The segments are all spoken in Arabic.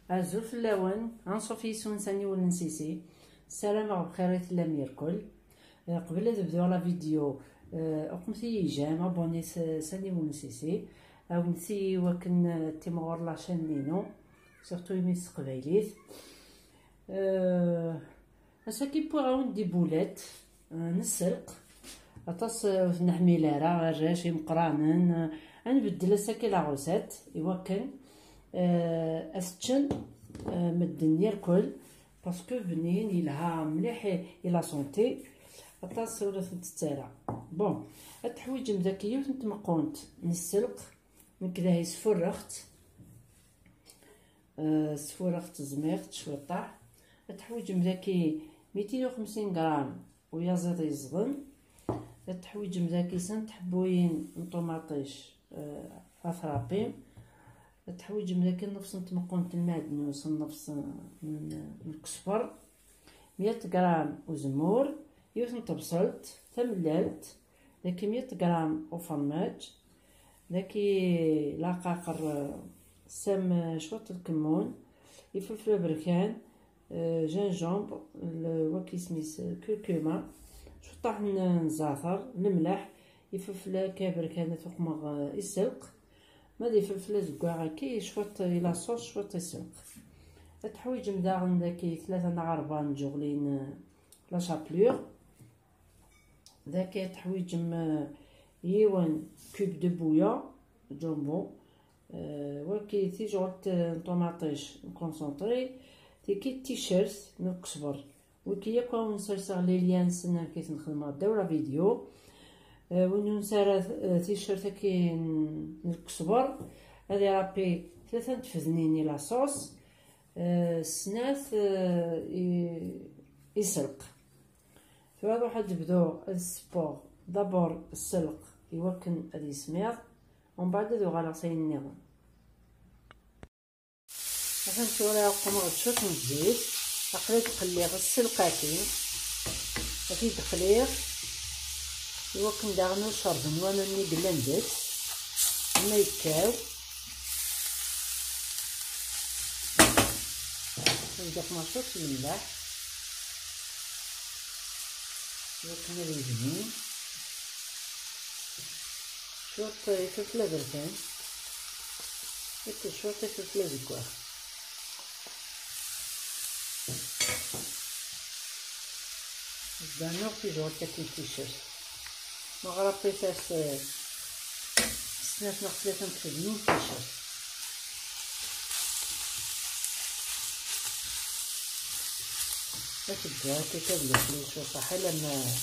عزو فلاون غنصوفي سونساني ولا نسيسي. السلام عليكم بخيرات الله ميركل. قبل لا تبداو لا فيديو اقمتي جيم ابوني ساني ونسيسي او نسي وكن تيمغور لاشين لينو سورتو يميس قبايليت. اساكي بوغاون دي بولات نسرق اطاس نحميلارا الراجي مقرانن نبدل اساكي لا غوسات يوكن استشن مدن يركل باسكو بنين يلها مليح الى سونتي اطاس ولا تتسارع بون التحويج مذاكيه نتمقونت نسلق من كذا هي سفورخت زميخت شويطاح التحويج مذاكي 250 غرام ويا زيت يزغن. التحويج مذاكي سنت حبوين طوماطيش افرابيم. التحويج مذاكي نفس نتمقونة المعدنوس نفس من الكسفر 100 غرام وزمور يوثن طبسلت ثملالت ذاكي 100 غرام وفرماج ذاكي لاقاقر سام شوط الكمون يفلفل بركان جنجومب وكي سميس كركوما شطح نزعتر الملح يفلفل كابركان ثقمغ يسلق مادي فلفل زكاع كي شوط الى صوص شوط يسلق. التحويج مداغن ذاكي 3 عربان جوغلين لا شابلور ذاكي تحويج يوان كوب دو بويا جامبون وكي تيجوت طوماطيش كونسونطري تيكي تيشيرت نكسبر وكي يكون نسرسغ لي ليان سنة كي تنخدم دورة فيديو وين نسرى تيشيرت كي نكسبر هذه رابي 3 تفذنيني لاصوص سناث يسلق. في هذا واحد بدو السبور دابور السلق يوكن هذا يسمير ومن بعد ذو غلاسين النظام عشان تورا قمر تشوت من الزيت أقليت تقليغ السلقاتين أكيد تقليغ يوكن داغنو شربن وانا ني بلندت ما يتكاو ندير مشروط الملح يوكن هذا يزمين شوط فلفل بركان شوط فلفل زكواه زانو في جوار تاكل تيشيرت مغربي فاس سنات نغسلات نتخدمو تيشيرت تبدا هكاكا بلفلوس وصح لما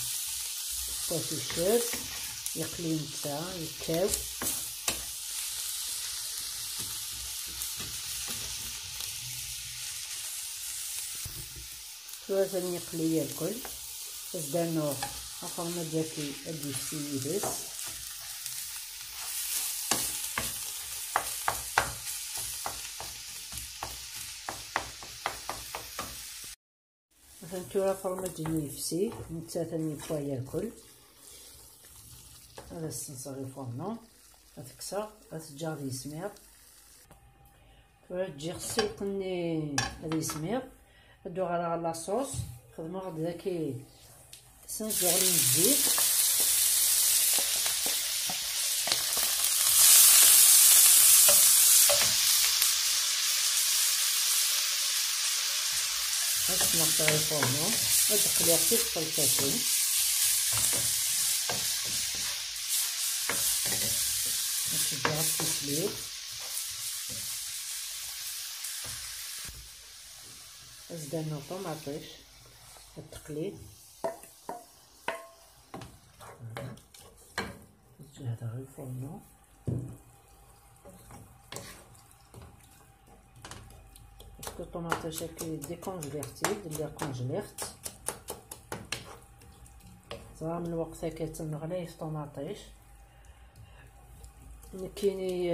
تيشيرت يقلي نتا يكاو ثلاثة يقلي الكل ازدانو أخرنا داكي أدي سيدس مثلا تورا فرماج يفسي نتا ثاني بوا ياكل هذا السنصغي فورنو هتكسر هتجار يسمير تورا تجي غسلقني هذا يسمير هادو على لاصوص خدمو غد ذاكي 5 جوغلين الزيت باش نقطع الفورنو ندخليها في الطلتاتين نشدها في السليب ازدانو طوماطيش التقليد هذا غير الفورنو باسكو الطوماطيش هاكي ديكونجليرتي دير كونجليرت صرا من الوقت هكا تنغلي في الطوماطيش كيني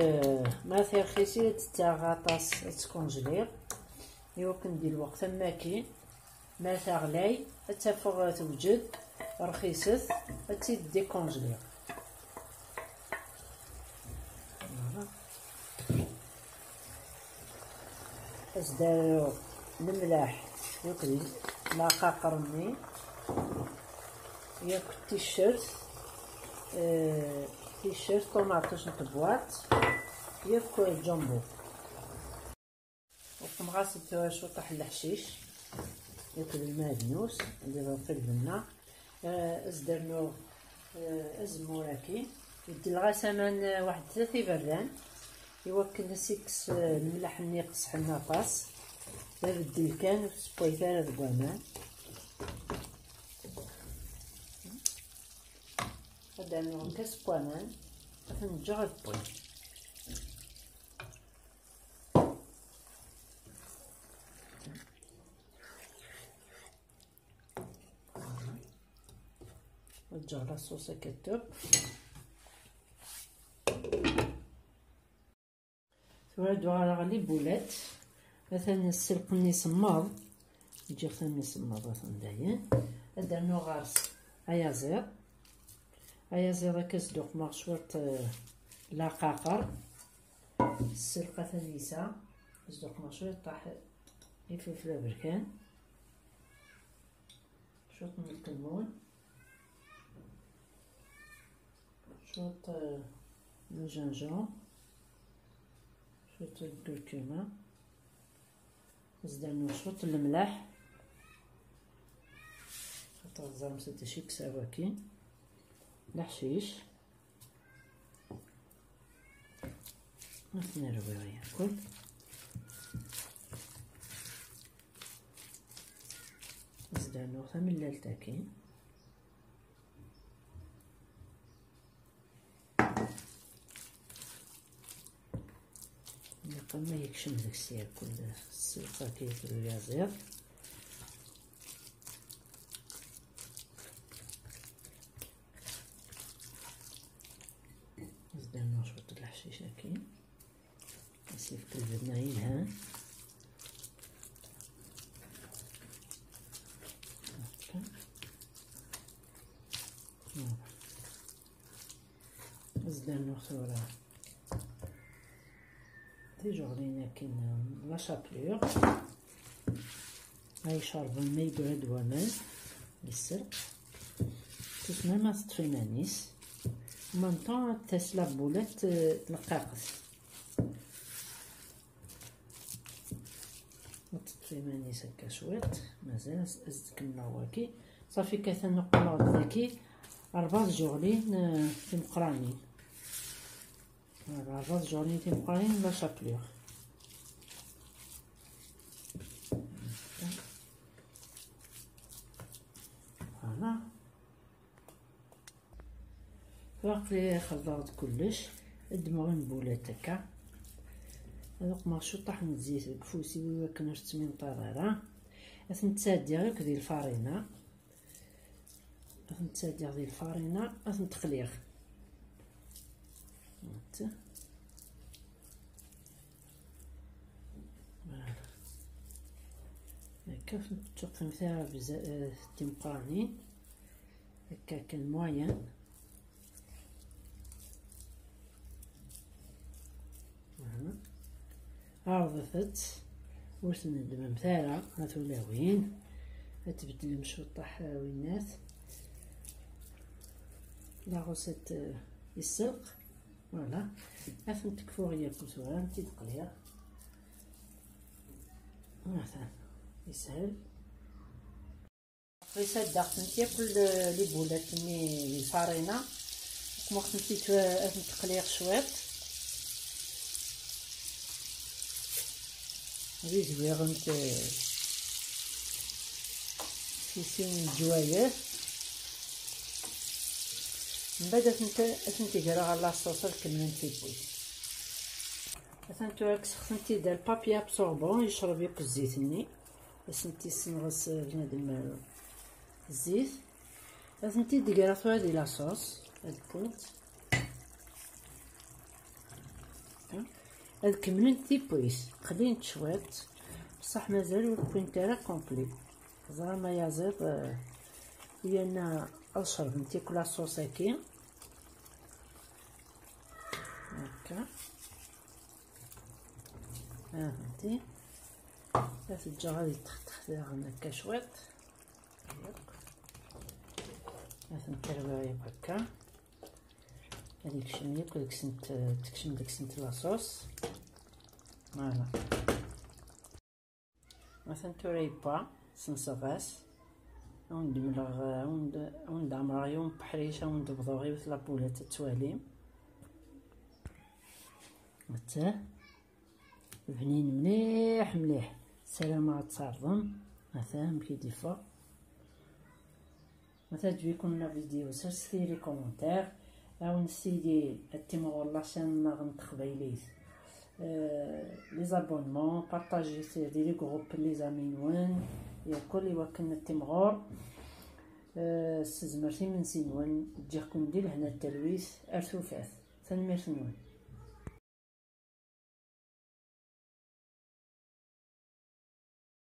ما ترخيصي تاع غطاس تكونجلير يمكن دير الوقت ما كاين ما تغلاي حتى فوق توجد رخيصت تزيد ديكونجلير ازدارو الملاح ياك لاقا قرني ياك تيشيرت طوماطوش نطبوات ياك الجامبو وكم غاسل شوطح الحشيش ياك المعدنوس نديرو في البنة ازدرنو ازموراكي يدي الغسمان واحد 3 بردان يوكل سيكس الملح نيقص حنا طاس بدي الكان وتسبوي ثلاث بوامان هذا نوع كاس بوامان نرجع البوي نرجع لاصوص كتوب ثوالدو غالي بولات مثلا السلق ني صماض يجي ثاني صماض مثلا داين هذا نوع غارس ايازير كزدوق مغشوط لا قاقر السلقه ثانيسه زدوق مغشوط طاح الفلفل بركان شوط من الكمون شوط الجنجون شوط الكركمه زدنا شوط الملح خاطر زعما مسداشي كساواكين الحشيش نرويو ياكل زدنا ثمن تاكين ما يكشم داك الشيء ياكل السلقه كيف اليازير زدنا شوط الحشيش كاين نسيف كلبنا يلهان زدنا ثورة تيجورينا كاين لا شابلور هاي شارب الماء يبرد ومان بالسلق تسمى ما تطفي مانيس ومن طون تسلا بولات القاقص تطفي مانيس هكا شويط مازال ازدكنا واكي صافي كاثن نقلو ذاكي 4 جوغلين في مقرانين 4 جوغلين في مقرانين لا شابلور فوالا واقفي خلطت كلش الدموع بولات هكا هذوك مارشو طاحن الزيت الكفوسي وياك تمين طريره اثنتسادي غير ديال الفارينه اثنتسادي ديال الفارينه اثنتقليغ هكا تقسم فيها بزاف تيمقرانين هكا كان موين عرضت ورث ندم مثالا هاتولاوين تبدل مشوطح وينات لا غوسيت السلق فوالا افن تكفو غيا كوسورا نتي تقليها مثلا يسهل ريسات داخل نتي كل لي بولات ني الفارينه كما خصني افن تقليها شويط هذه زويغ نت كيسين الجواير من بعد تنتقرا على لاصوص الكملان تيبوي مثلا توكس خصنتي دار بابي ابسوربون يشرب ياك الزيت ني باش نتي سنغس بنادم الزيت لازمتي ديرا في هذه لاصوص هاد البوينت هاد كملان تيبويس قليل شويط بصح مازال البوينت تاعها كومبلي زعما يازير هي انا اشرب نتي كل لاصوص هكا هكا هانتي تجا غادي تختار هكا شويط نتربعيه هكا. هذيك شميه وديك سنت تكشم ديك سنت لاصوص. فوالا مثلا توريبا سنصفاس وندملغ وندعمر يوم بحريشه وندبضو غير في لابوله تتواليم حتى بنين مليح مليح. سلامة تصرضم مثلا كي ديفا. مثلا تجيكم لا فيديو سيري لي كومونتير او نسيدي التيمور لاشين غنت قبيليت لي زابونمون بارطاجي سير لي جروب لي زامينون يا كل يوكلنا التيمور سزمرتي من سينون تجيكم دير هنا التلويث ارثوفات. تنمير نون.